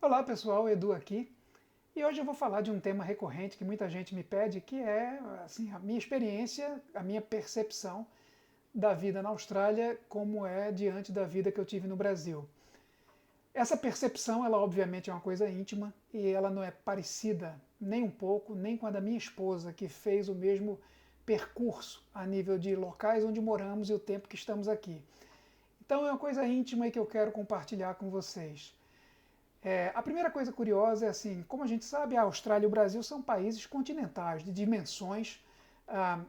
Olá pessoal, Edu aqui. E hoje eu vou falar de um tema recorrente que muita gente me pede, que é assim, a minha experiência, a minha percepção da vida na Austrália, como é diante da vida que eu tive no Brasil. Essa percepção, ela obviamente é uma coisa íntima e ela não é parecida nem um pouco, nem com a da minha esposa, que fez o mesmo percurso a nível de locais onde moramos e o tempo que estamos aqui. Então é uma coisa íntima e que eu quero compartilhar com vocês. A primeira coisa curiosa é assim, como a gente sabe, a Austrália e o Brasil são países continentais, de dimensões ah,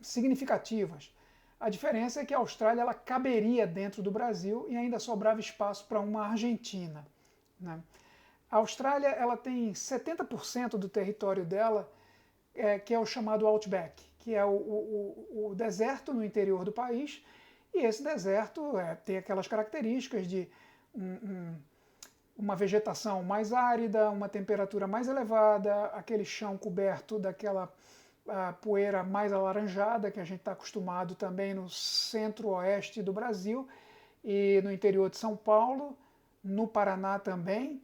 significativas. A diferença é que a Austrália ela caberia dentro do Brasil e ainda sobrava espaço para uma Argentina, né? A Austrália ela tem 70% do território dela que é o chamado Outback, que é o deserto no interior do país, e esse deserto tem aquelas características de um, uma vegetação mais árida, uma temperatura mais elevada, aquele chão coberto daquela poeira mais alaranjada que a gente está acostumado também no centro-oeste do Brasil e no interior de São Paulo, no Paraná também.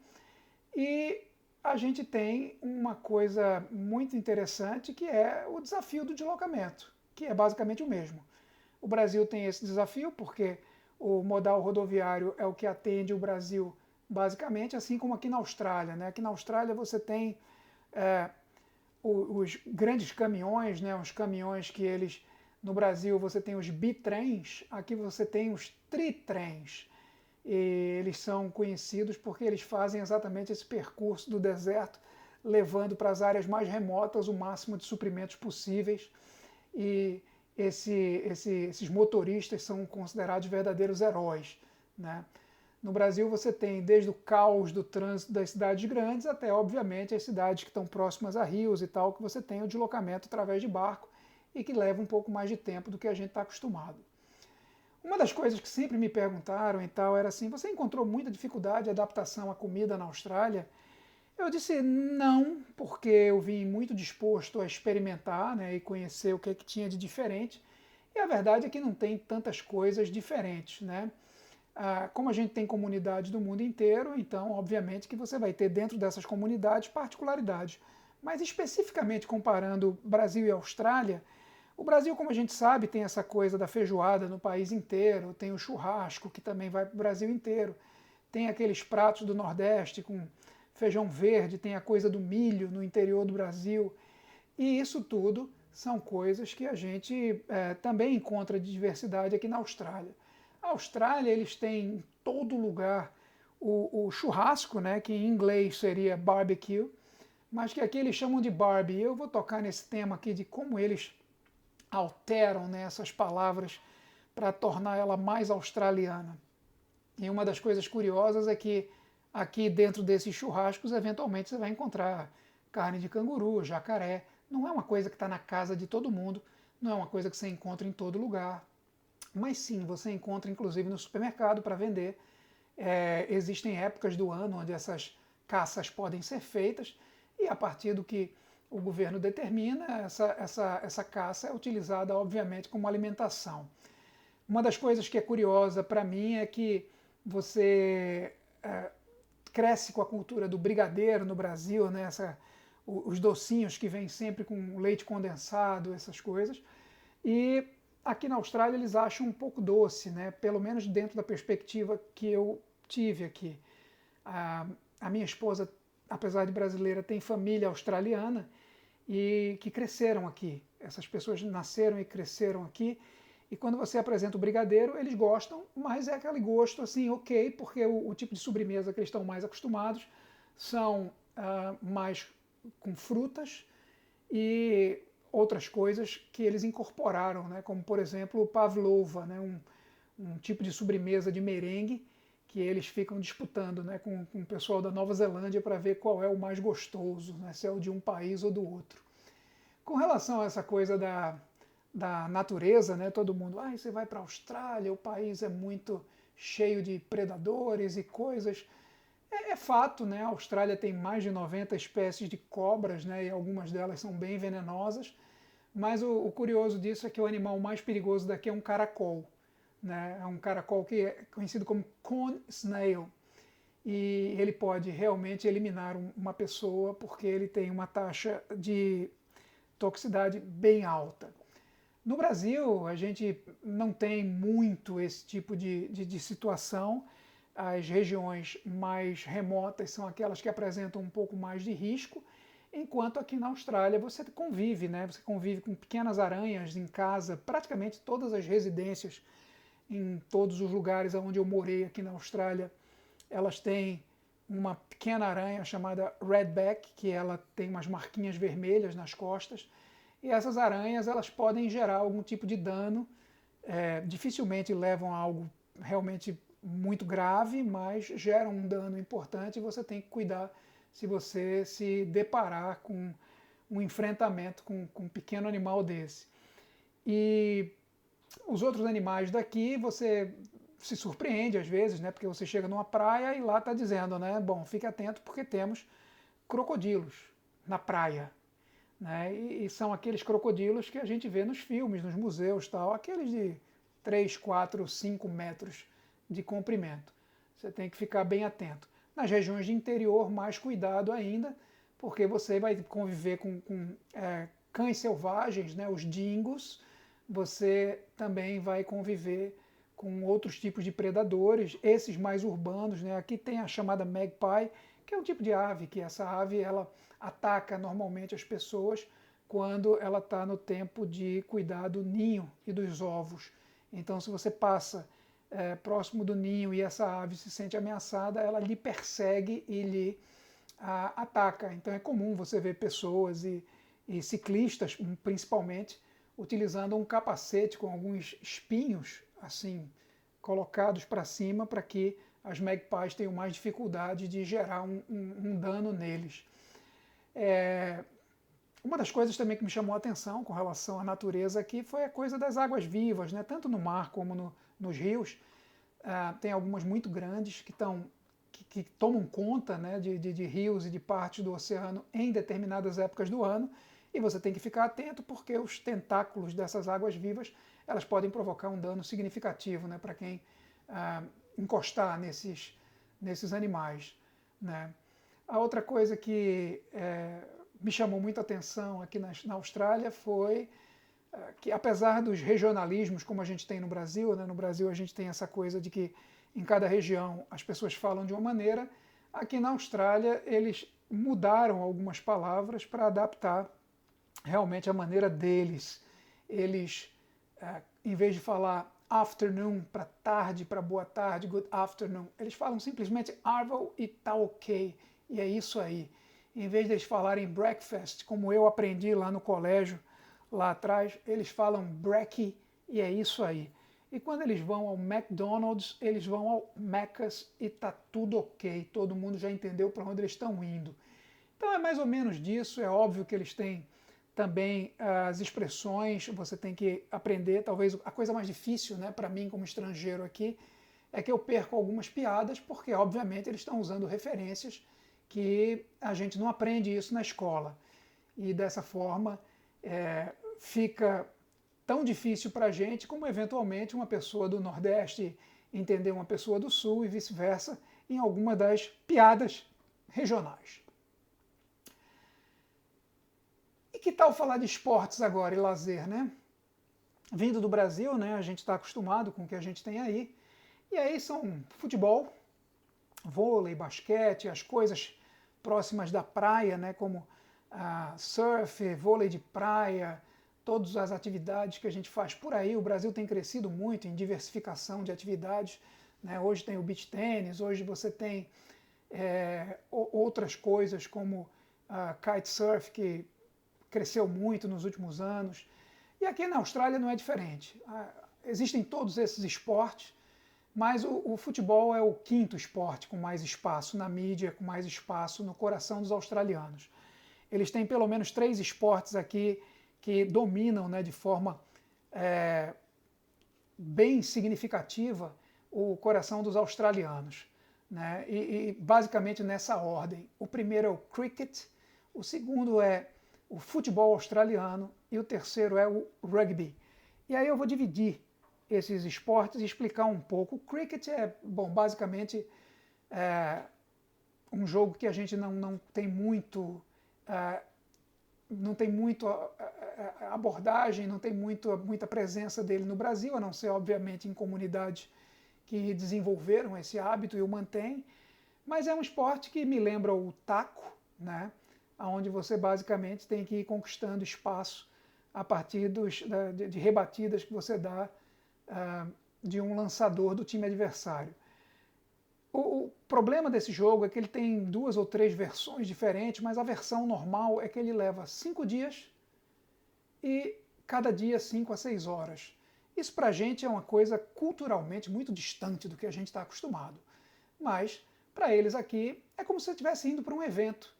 E a gente tem uma coisa muito interessante que é o desafio do deslocamento, que é basicamente o mesmo. O Brasil tem esse desafio porque o modal rodoviário é o que atende o Brasil basicamente, assim como aqui na Austrália, né? Aqui na Austrália você tem é, os grandes caminhões, né? Os caminhões que eles no Brasil você tem os bitrens, aqui você tem os tritrens. E eles são conhecidos porque eles fazem exatamente esse percurso do deserto, levando para as áreas mais remotas o máximo de suprimentos possíveis. E esses motoristas são considerados verdadeiros heróis, né? No Brasil você tem desde o caos do trânsito das cidades grandes até, obviamente, as cidades que estão próximas a rios e tal, que você tem o deslocamento através de barco e que leva um pouco mais de tempo do que a gente está acostumado. Uma das coisas que sempre me perguntaram e tal era assim: você encontrou muita dificuldade de adaptação à comida na Austrália? Eu disse não, porque eu vim muito disposto a experimentar, né, e conhecer o que tinha de diferente. E a verdade é que não tem tantas coisas diferentes, né? Como a gente tem comunidades do mundo inteiro, então obviamente que você vai ter dentro dessas comunidades particularidades. Mas especificamente comparando Brasil e Austrália, o Brasil, como a gente sabe, tem essa coisa da feijoada no país inteiro, tem o churrasco que também vai para o Brasil inteiro, tem aqueles pratos do Nordeste com feijão verde, tem a coisa do milho no interior do Brasil. E isso tudo são coisas que a gente também encontra de diversidade aqui na Austrália. A Austrália, eles têm em todo lugar o churrasco, né, que em inglês seria barbecue, mas que aqui eles chamam de Barbie. Eu vou tocar nesse tema aqui de como eles alteram, né, essas palavras para tornar ela mais australiana. E uma das coisas curiosas é que aqui dentro desses churrascos, eventualmente você vai encontrar carne de canguru, jacaré. Não é uma coisa que está na casa de todo mundo, não é uma coisa que você encontra em todo lugar. Mas sim, você encontra inclusive no supermercado para vender. Existem épocas do ano onde essas caças podem ser feitas e a partir do que o governo determina, essa caça é utilizada, obviamente, como alimentação. Uma das coisas que é curiosa para mim é que você cresce com a cultura do brigadeiro no Brasil, né? Os docinhos que vêm sempre com leite condensado, essas coisas. E aqui na Austrália eles acham um pouco doce, né? Pelo menos dentro da perspectiva que eu tive aqui. A minha esposa, apesar de brasileira, tem família australiana e que cresceram aqui. Essas pessoas nasceram e cresceram aqui. E quando você apresenta o brigadeiro, eles gostam, mas é aquele gosto assim, ok, porque o tipo de sobremesa que eles estão mais acostumados são mais com frutas e outras coisas que eles incorporaram, né? Como por exemplo o pavlova, né? Um tipo de sobremesa de merengue que eles ficam disputando, né? Com o pessoal da Nova Zelândia para ver qual é o mais gostoso, né? Se é o de um país ou do outro. Com relação a essa coisa da natureza, né? Todo mundo, você vai para a Austrália, o país é muito cheio de predadores e coisas. É fato, né? A Austrália tem mais de 90 espécies de cobras, né? E algumas delas são bem venenosas. Mas o curioso disso é que o animal mais perigoso daqui é um caracol, né? É um caracol que é conhecido como cone snail. e ele pode realmente eliminar uma pessoa porque ele tem uma taxa de toxicidade bem alta. No Brasil, a gente não tem muito esse tipo de situação. As regiões mais remotas são aquelas que apresentam um pouco mais de risco, enquanto aqui na Austrália você convive, né? Você convive com pequenas aranhas em casa, praticamente todas as residências, em todos os lugares onde eu morei aqui na Austrália, elas têm uma pequena aranha chamada redback, que ela tem umas marquinhas vermelhas nas costas, e essas aranhas elas podem gerar algum tipo de dano, dificilmente levam a algo realmente muito grave, mas geram um dano importante e você tem que cuidar se você se deparar com um enfrentamento com um pequeno animal desse. E os outros animais daqui, você se surpreende às vezes, né? Porque você chega numa praia e lá está dizendo, né? Bom, fique atento porque temos crocodilos na praia, né? E são aqueles crocodilos que a gente vê nos filmes, nos museus, tal, aqueles de 3, 4, 5 metros de comprimento. Você tem que ficar bem atento. Nas regiões de interior, mais cuidado ainda, porque você vai conviver com cães selvagens, né? Os dingos. Você também vai conviver com outros tipos de predadores, esses mais urbanos, né? Aqui tem a chamada magpie, que é um tipo de ave, que essa ave ela ataca normalmente as pessoas quando ela está no tempo de cuidar do ninho e dos ovos. Então, se você passa próximo do ninho e essa ave se sente ameaçada, ela lhe persegue e lhe ataca. Então, é comum você ver pessoas e ciclistas, principalmente, utilizando um capacete com alguns espinhos assim colocados para cima para que as magpies tenham mais dificuldade de gerar um dano neles. Uma das coisas também que me chamou a atenção com relação à natureza aqui foi a coisa das águas vivas, né? Tanto no mar como nos rios. Tem algumas muito grandes que tomam conta, né, de rios e de partes do oceano em determinadas épocas do ano, e você tem que ficar atento porque os tentáculos dessas águas vivas elas podem provocar um dano significativo, né, para quem encostar nesses animais, né. A outra coisa que me chamou muita atenção aqui na Austrália foi que, apesar dos regionalismos como a gente tem no Brasil, né, no Brasil a gente tem essa coisa de que em cada região as pessoas falam de uma maneira, aqui na Austrália eles mudaram algumas palavras para adaptar realmente a maneira deles. Eles, em vez de falar afternoon para tarde, para boa tarde, good afternoon, eles falam simplesmente arvo e tá ok, e é isso aí. Em vez de eles falarem breakfast, como eu aprendi lá no colégio, lá atrás, eles falam brekkie, e é isso aí. E quando eles vão ao McDonald's, eles vão ao Macca's e tá tudo ok, todo mundo já entendeu para onde eles estão indo. Então é mais ou menos disso, é óbvio que eles têm também as expressões, você tem que aprender, talvez a coisa mais difícil, né, para mim como estrangeiro aqui, é que eu perco algumas piadas, porque obviamente eles estão usando referências que a gente não aprende isso na escola. E dessa forma fica tão difícil para a gente como eventualmente uma pessoa do Nordeste entender uma pessoa do Sul e vice-versa em alguma das piadas regionais. E que tal falar de esportes agora e lazer, né? Vindo do Brasil, né, a gente está acostumado com o que a gente tem aí. E aí são futebol, vôlei, basquete, as coisas próximas da praia, né, como surf, vôlei de praia, todas as atividades que a gente faz por aí. O Brasil tem crescido muito em diversificação de atividades, né? Hoje tem o beach tênis, hoje você tem outras coisas como kitesurf, que cresceu muito nos últimos anos. E aqui na Austrália não é diferente. Existem todos esses esportes, mas o futebol é o quinto esporte com mais espaço na mídia, com mais espaço no coração dos australianos. Eles têm pelo menos 3 esportes aqui que dominam, né, de forma bem significativa o coração dos australianos, né? E basicamente nessa ordem. O primeiro é o cricket, o segundo é o futebol australiano e o terceiro é o rugby. E aí eu vou dividir esses esportes e explicar um pouco. O cricket é, bom, basicamente um jogo que a gente não tem muito, não tem muito abordagem, não tem muita presença dele no Brasil, a não ser, obviamente, em comunidades que desenvolveram esse hábito e o mantêm, mas é um esporte que me lembra o taco, né? Onde você basicamente tem que ir conquistando espaço a partir de rebatidas que você dá de um lançador do time adversário. O problema desse jogo é que ele tem 2 ou 3 versões diferentes, mas a versão normal é que ele leva 5 dias e cada dia 5 a 6 horas. Isso para a gente é uma coisa culturalmente muito distante do que a gente está acostumado. Mas, para eles aqui, é como se você estivesse indo para um evento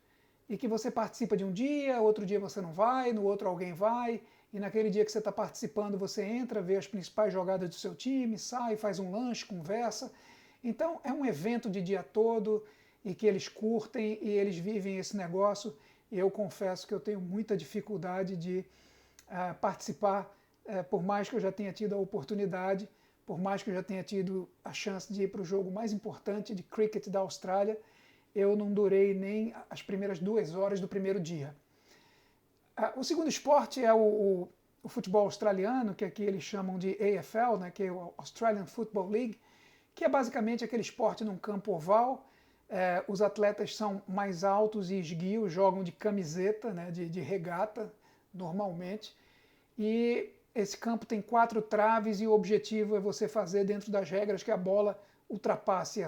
e que você participa de um dia, outro dia você não vai, no outro alguém vai, e naquele dia que você está participando você entra, vê as principais jogadas do seu time, sai, faz um lanche, conversa. Então é um evento de dia todo e que eles curtem e eles vivem esse negócio. E eu confesso que eu tenho muita dificuldade de participar, por mais que eu já tenha tido a oportunidade, por mais que eu já tenha tido a chance de ir para o jogo mais importante de cricket da Austrália, eu não durei nem as primeiras 2 horas do primeiro dia. O segundo esporte é o futebol australiano, que aqui eles chamam de AFL, né, que é o Australian Football League, que é basicamente aquele esporte num campo oval. Os atletas são mais altos e esguios, jogam de camiseta, né, de regata, normalmente. E esse campo tem 4 traves e o objetivo é você fazer dentro das regras que a bola ultrapasse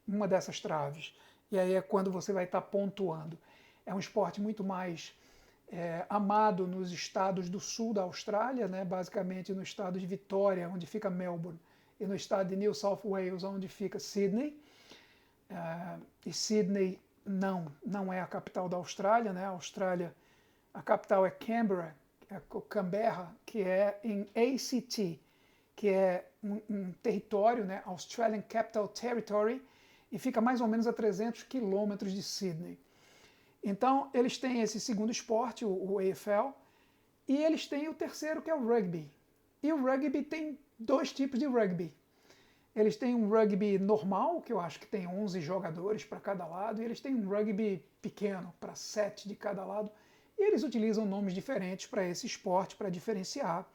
uma dessas traves. E aí é quando você vai estar pontuando. É um esporte muito mais amado nos estados do sul da Austrália, né, basicamente no estado de Vitória, onde fica Melbourne, e no estado de New South Wales, onde fica Sydney. E Sydney não é a capital da Austrália, né? A capital é Canberra, que é em ACT, que é um território, né? Australian Capital Territory, e fica mais ou menos a 300 quilômetros de Sydney. Então, eles têm esse segundo esporte, o AFL, e eles têm o terceiro, que é o rugby. E o rugby tem 2 tipos de rugby. Eles têm um rugby normal, que eu acho que tem 11 jogadores para cada lado, e eles têm um rugby pequeno, para 7 de cada lado, e eles utilizam nomes diferentes para esse esporte, para diferenciar.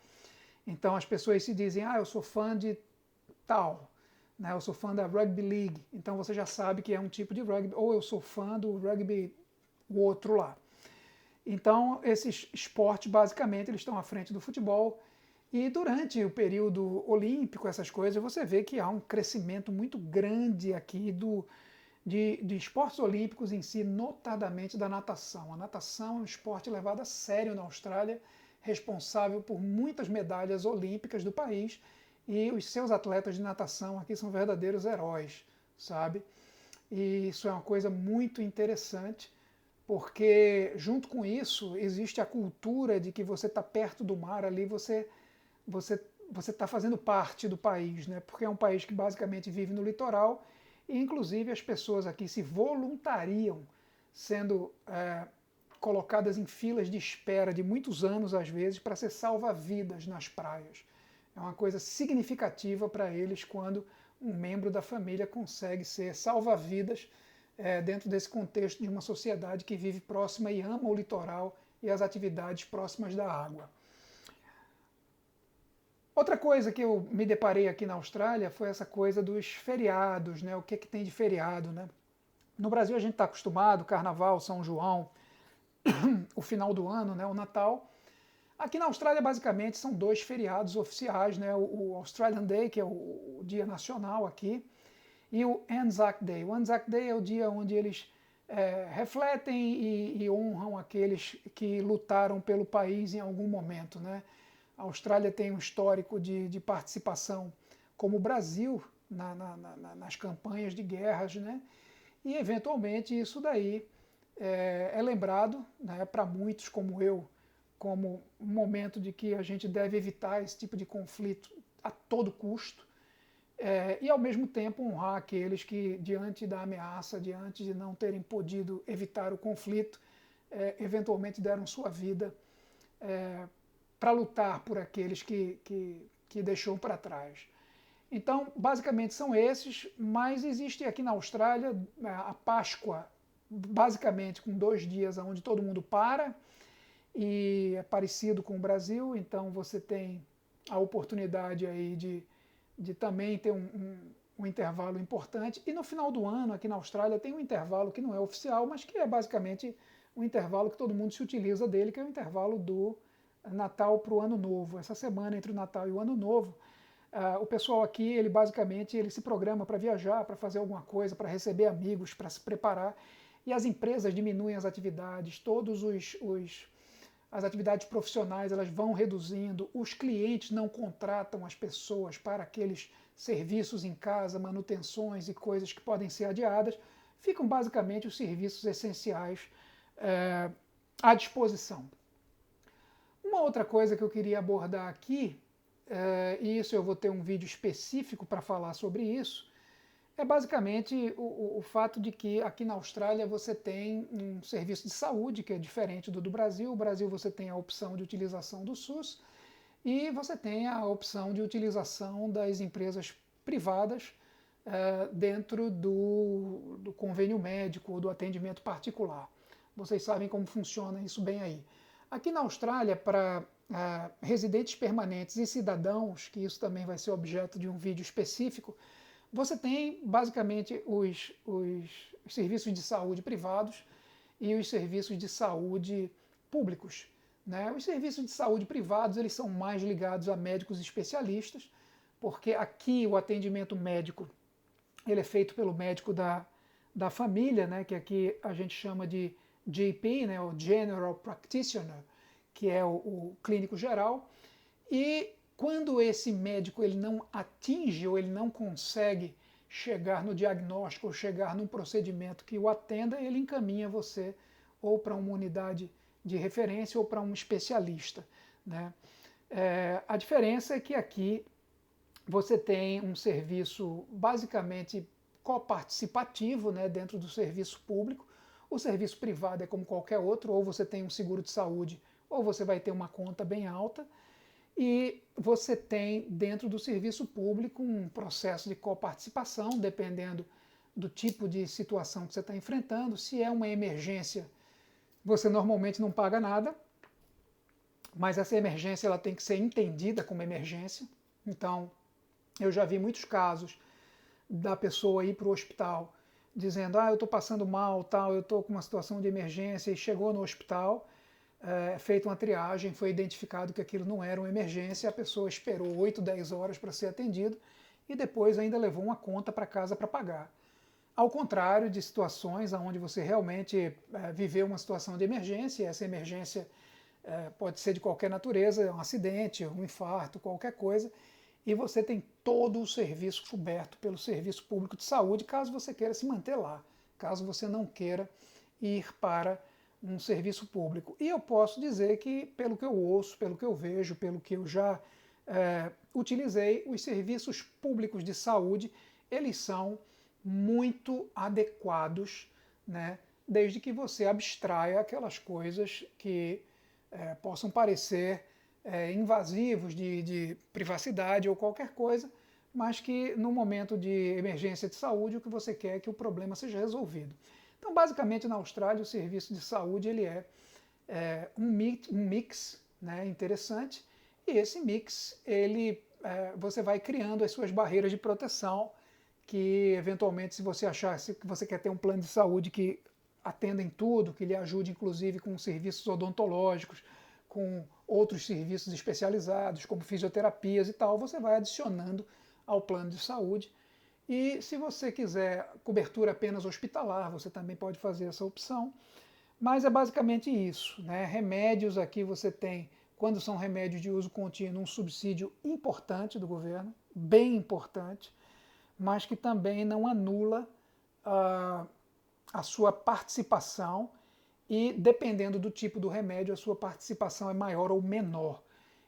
Então, as pessoas se dizem, eu sou fã de tal, né? Eu sou fã da Rugby League, então você já sabe que é um tipo de rugby, ou eu sou fã do rugby o outro lá. Então, esses esportes, basicamente, eles estão à frente do futebol. E durante o período olímpico, essas coisas, você vê que há um crescimento muito grande aqui de esportes olímpicos em si, notadamente da natação. A natação é um esporte levado a sério na Austrália, responsável por muitas medalhas olímpicas do país, e os seus atletas de natação aqui são verdadeiros heróis, sabe? E isso é uma coisa muito interessante, porque junto com isso existe a cultura de que você está perto do mar ali, você está fazendo parte do país, né? Porque é um país que basicamente vive no litoral e inclusive as pessoas aqui se voluntariam sendo colocadas em filas de espera de muitos anos às vezes para ser salva-vidas nas praias. É uma coisa significativa para eles quando um membro da família consegue ser salva-vidas dentro desse contexto de uma sociedade que vive próxima e ama o litoral e as atividades próximas da água. Outra coisa que eu me deparei aqui na Austrália foi essa coisa dos feriados, né? O que tem de feriado, né? No Brasil a gente está acostumado, Carnaval, São João, o final do ano, né? O Natal. Aqui na Austrália, basicamente, são 2 feriados oficiais, né? O Australian Day, que é o dia nacional aqui, e o Anzac Day. O Anzac Day é o dia onde eles refletem e honram aqueles que lutaram pelo país em algum momento, né? A Austrália tem um histórico de participação, como o Brasil, nas campanhas de guerras, né? E, eventualmente, isso daí é lembrado, né, para muitos como eu, como um momento de que a gente deve evitar esse tipo de conflito a todo custo, e, ao mesmo tempo, honrar aqueles que, diante da ameaça, diante de não terem podido evitar o conflito, eventualmente deram sua vida para lutar por aqueles que deixou para trás. Então, basicamente são esses, mas existe aqui na Austrália a Páscoa, basicamente com 2 dias onde todo mundo para, e é parecido com o Brasil, então você tem a oportunidade aí de também ter um intervalo importante. E no final do ano, aqui na Austrália, tem um intervalo que não é oficial, mas que é basicamente um intervalo que todo mundo se utiliza dele, que é o intervalo do Natal para o Ano Novo. Essa semana entre o Natal e o Ano Novo, o pessoal aqui, ele basicamente ele se programa para viajar, para fazer alguma coisa, para receber amigos, para se preparar. E as empresas diminuem as atividades, as atividades profissionais elas vão reduzindo, os clientes não contratam as pessoas para aqueles serviços em casa, manutenções e coisas que podem ser adiadas, ficam basicamente os serviços essenciais à disposição. Uma outra coisa que eu queria abordar aqui, e isso eu vou ter um vídeo específico para falar sobre isso, é basicamente o fato de que aqui na Austrália você tem um serviço de saúde que é diferente do Brasil. No Brasil você tem a opção de utilização do SUS e você tem a opção de utilização das empresas privadas dentro do convênio médico ou do atendimento particular. Vocês sabem como funciona isso bem aí. Aqui na Austrália, para residentes permanentes e cidadãos, que isso também vai ser objeto de um vídeo específico, você tem basicamente os serviços de saúde privados e os serviços de saúde públicos, né? Os serviços de saúde privados eles são mais ligados a médicos especialistas, porque aqui o atendimento médico ele é feito pelo médico da família, né? Que aqui a gente chama de GP, né? O General Practitioner, que é o clínico geral. E quando esse médico ele não atinge ou ele não consegue chegar no diagnóstico ou chegar num procedimento que o atenda, ele encaminha você ou para uma unidade de referência ou para um especialista, né? A diferença é que aqui você tem um serviço basicamente coparticipativo, né, dentro do serviço público. O serviço privado é como qualquer outro, ou você tem um seguro de saúde ou você vai ter uma conta bem alta. E você tem dentro do serviço público um processo de coparticipação, dependendo do tipo de situação que você está enfrentando. Se é uma emergência, você normalmente não paga nada, mas essa emergência ela tem que ser entendida como emergência. Então, eu já vi muitos casos da pessoa ir para o hospital dizendo, eu estou passando mal, tal, eu estou com uma situação de emergência, e chegou no hospital, feita uma triagem, foi identificado que aquilo não era uma emergência, a pessoa esperou 8, 10 horas para ser atendido e depois ainda levou uma conta para casa para pagar. Ao contrário de situações onde você realmente viveu uma situação de emergência, e essa emergência pode ser de qualquer natureza, um acidente, um infarto, qualquer coisa, e você tem todo o serviço coberto pelo Serviço Público de Saúde, caso você queira se manter lá, caso você não queira ir para um serviço público. E eu posso dizer que, pelo que eu ouço, pelo que eu vejo, pelo que eu já utilizei, os serviços públicos de saúde, eles são muito adequados, né, desde que você abstraia aquelas coisas que possam parecer invasivos de privacidade ou qualquer coisa, mas que no momento de emergência de saúde o que você quer é que o problema seja resolvido. Então, basicamente, na Austrália, o serviço de saúde ele é um mix, né, interessante, e esse mix você vai criando as suas barreiras de proteção, que eventualmente, se você achar que você quer ter um plano de saúde que atenda em tudo, que lhe ajude inclusive com serviços odontológicos, com outros serviços especializados, como fisioterapias e tal, você vai adicionando ao plano de saúde. E se você quiser cobertura apenas hospitalar, você também pode fazer essa opção. Mas é basicamente isso, né? Remédios aqui você tem, quando são remédios de uso contínuo, um subsídio importante do governo, bem importante, mas que também não anula a sua participação e, dependendo do tipo do remédio, a sua participação é maior ou menor,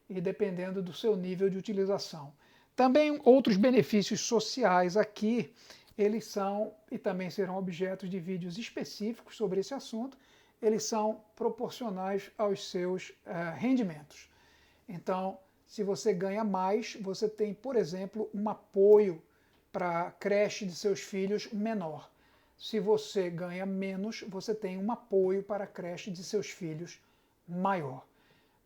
e dependendo do seu nível de utilização. Também outros benefícios sociais aqui, eles são, e também serão objetos de vídeos específicos sobre esse assunto, eles são proporcionais aos seus rendimentos. Então, se você ganha mais, você tem, por exemplo, um apoio para a creche de seus filhos menor. Se você ganha menos, você tem um apoio para a creche de seus filhos maior.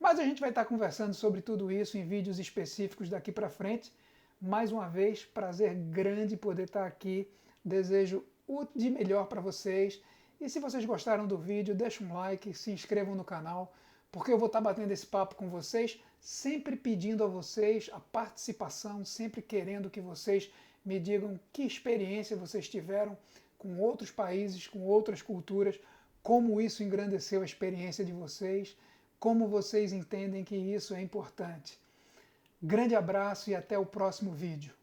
Mas a gente vai estar conversando sobre tudo isso em vídeos específicos daqui para frente. Mais uma vez, prazer grande poder estar aqui. Desejo o de melhor para vocês. E se vocês gostaram do vídeo, deixa um like, se inscrevam no canal, porque eu vou estar batendo esse papo com vocês, sempre pedindo a vocês a participação, sempre querendo que vocês me digam que experiência vocês tiveram com outros países, com outras culturas, como isso engrandeceu a experiência de vocês, como vocês entendem que isso é importante. Grande abraço e até o próximo vídeo.